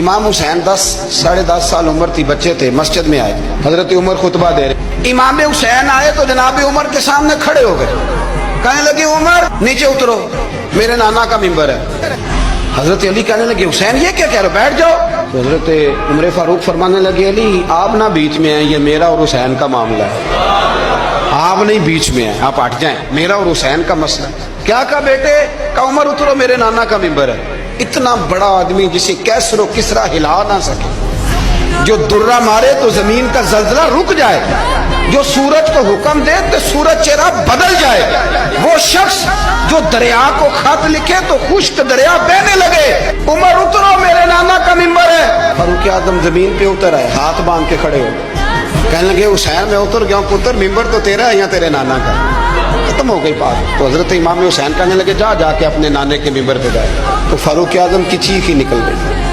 امام حسین 10-10.5 سال عمر تھی، بچے تھے، مسجد میں آئے، حضرت عمر خطبہ دے رہے، امام حسین آئے تو جناب عمر کے سامنے کھڑے ہو گئے، کہنے لگے عمر نیچے اترو، میرے نانا کا ممبر ہے۔ حضرت علی کہنے لگے حسین یہ کیا کہہ رہے ہو، بیٹھ جاؤ۔ تو حضرت عمر فاروق فرمانے لگے علی آپ نہ بیچ میں ہیں، یہ میرا اور حسین کا معاملہ ہے، آپ نہیں بیچ میں ہیں، آپ ہٹ جائیں، میرا اور حسین کا مسئلہ۔ کیا کہا بیٹے؟ کہ عمر اترو، میرے نانا کا ممبر ہے۔ اتنا بڑا آدمی جسے کیسر و کسرا ہلا نہ سکے، جو درہ مارے تو زمین کا زلزلہ رک جائے، جو سورج کو حکم دے تو سورج چہرہ بدل جائے، وہ شخص جو دریا کو خط لکھے تو خشک دریا بہنے لگے۔ عمر اترو، میرے نانا کا ممبر ہے۔ فاروق اعظم زمین پہ اتر آئے، ہاتھ باندھ کے کھڑے ہو، کہنے لگے حسین میں اتر گیا ہوں پتر، ممبر تو تیرا ہے یا تیرے نانا کا؟ ختم ہو گئی بات۔ تو حضرت امام حسین کہنے لگے جا کے اپنے نانے کے ممبر پہ جائے۔ تو فاروق اعظم کی چیخ ہی نکل گئی۔